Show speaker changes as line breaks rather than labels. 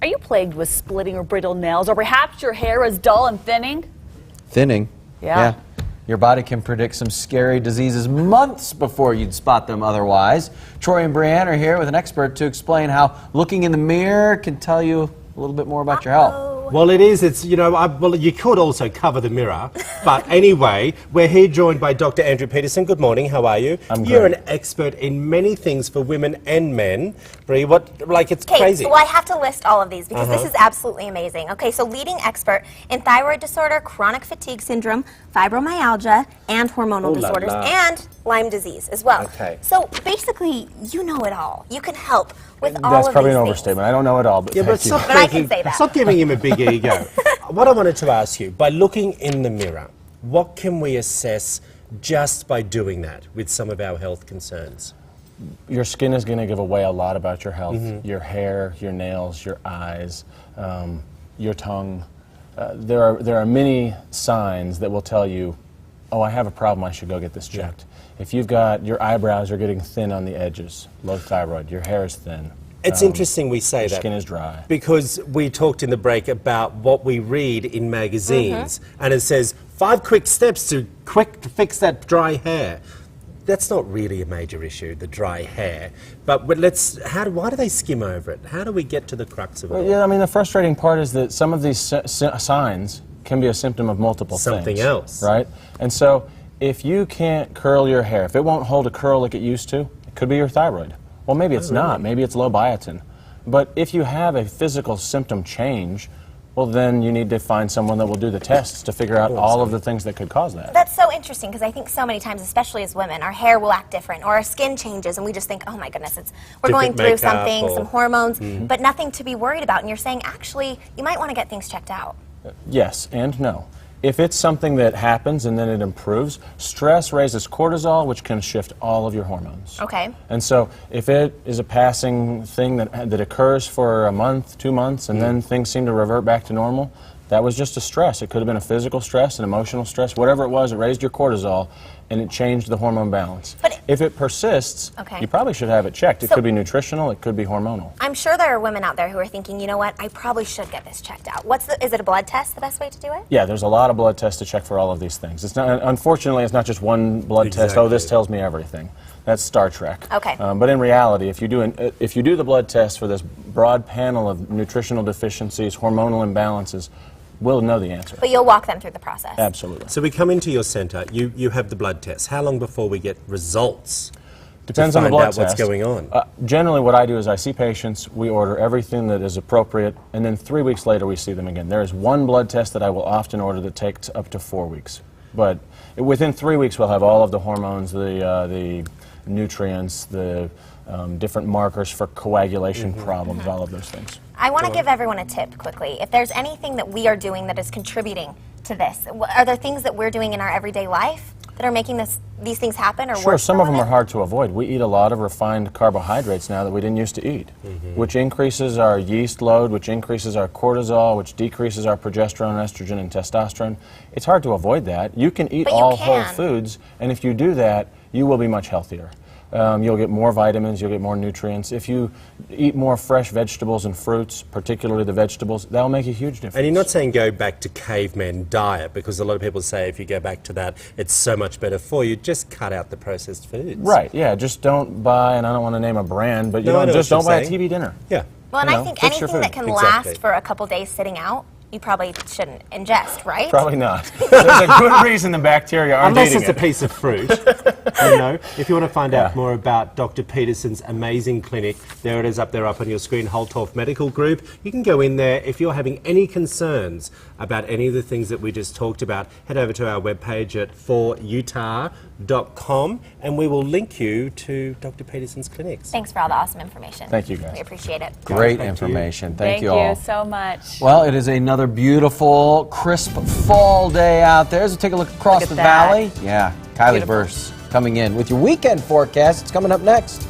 Are you plagued with splitting or brittle nails, or perhaps your hair is dull and thinning?
Thinning?
Yeah.
Your body can predict some scary diseases months before you'd spot them otherwise. Troy and Brianne are here with an expert to explain how looking in the mirror can tell you a little bit more about your health.
Well, it is. It's, you know, well, you could also cover the mirror. But anyway, we're here joined by Dr. Andrew Petersen. Good morning. How are you?
I'm
You're
great.
an expert in many things for women and men. Brie, it's crazy.
Well, I have to list all of these because this is absolutely amazing. Okay, so leading expert in thyroid disorder, chronic fatigue syndrome, fibromyalgia, and hormonal disorders, and Lyme disease as well.
Okay.
So basically, you know it all. You can help with all
That's
of
probably
these
an
things.
overstatement. I don't know it all, but
Yeah,
thank
but
you.
stop,
But I can say that.
Stop giving him a big ego. What I wanted to ask you, by looking in the mirror, what can we assess just by doing that with some of our health concerns?
Your skin is going to give away a lot about your health. Your hair, your nails, your eyes, your tongue. There are many signs that will tell you, oh, I have a problem, I should go get this checked. If you've got, your eyebrows are getting thin on the edges, low thyroid, your hair is thin.
It's interesting we say
Your
that.
skin is dry.
Because we talked in the break about what we read in magazines, and it says 5 quick steps to fix that dry hair. That's not really a major issue, the dry hair. But why do they skim over it? How do we get to the crux of it?
Well, yeah, I mean, the frustrating part is that some of these signs can be a symptom of multiple
Something
things.
else.
Right? And so, if you can't curl your hair, if it won't hold a curl like it used to, it could be your thyroid. Well, maybe it's not. Maybe it's low biotin. But if you have a physical symptom change, well, then you need to find someone that will do the tests to figure out all of the things that could cause that.
That's so interesting because I think so many times, especially as women, our hair will act different or our skin changes and we just think, oh my goodness, we're going
Different
through
makeup
something,
or-
some hormones, but nothing to be worried about. And you're saying, actually, you might want to get things checked out.
Yes and no. If it's something that happens and then it improves, stress raises cortisol, which can shift all of your hormones.
Okay.
And so if it is a passing thing that occurs for a month, 2 months, and then things seem to revert back to normal, that was just a stress. It could have been a physical stress, an emotional stress, whatever it was, it raised your cortisol, and it changed the hormone balance.
But
if it persists,
Okay.
you probably should have it checked. It
So-
could be nutritional, it could be hormonal.
I'm sure there are women out there who are thinking, you know what, I probably should get this checked out. Is it a blood test the best way to do it?
Yeah, there's a lot of blood tests to check for all of these things. It's not, unfortunately, it's not just one blood test. Oh, this
Exactly.
tells me everything. That's Star Trek.
Okay.
But in reality, if you do the blood test for this broad panel of nutritional deficiencies, hormonal imbalances, we'll know the answer.
But you'll walk them through the process.
Absolutely.
So we come into your centre, you have the blood test. How long before we get results?
Depends
to
on the
find
blood
out what's
test.
going on.
Generally, what I do is I see patients, we order everything that is appropriate, and then 3 weeks later we see them again. There is one blood test that I will often order that takes up to 4 weeks. But within 3 weeks we'll have all of the hormones, the nutrients, the different markers for coagulation problems, all of those things.
I want to give everyone a tip quickly. If there's anything that we are doing that is contributing to this, are there things that we're doing in our everyday life that are making these things happen or
Sure,
worse?
some of them are hard to avoid. We eat a lot of refined carbohydrates now that we didn't used to eat, which increases our yeast load, which increases our cortisol, which decreases our progesterone, estrogen, and testosterone. It's hard to avoid that. You can eat
But you
all whole
can.
foods, and if you do that, you will be much healthier. You'll get more vitamins, you'll get more nutrients. If you eat more fresh vegetables and fruits, particularly the vegetables, that'll make a huge difference.
And you're not saying go back to caveman diet, because a lot of people say if you go back to that, it's so much better for you. Just cut out the processed foods.
Right, yeah, just don't buy, and I don't want to name a brand, but
No, I know
just
what
don't
you're
buy a
saying.
TV dinner.
Yeah.
Well, and
You
I
know,
think
fix your
anything that
food.
can
Exactly.
last for a couple days sitting out, you probably shouldn't ingest, right?
Probably not. There's a good reason the bacteria aren't
Unless
eating
it's a
it.
piece of fruit. You know, if you want to find out more about Dr. Petersen's amazing clinic, there it is up on your screen, Holtorf Medical Group. You can go in there. If you're having any concerns about any of the things that we just talked about, head over to our webpage at forutah.com and we will link you to Dr. Petersen's clinics.
Thanks for all the awesome information.
Thank you, guys.
We appreciate it.
Great
back to you.
information.
Thank
you all.
you so much.
Well, it is another beautiful, crisp fall day out there. So take a look across
Look at
the
that.
valley. Yeah, Kylie
Beautiful.
Verse coming in with your weekend forecast. It's coming up next.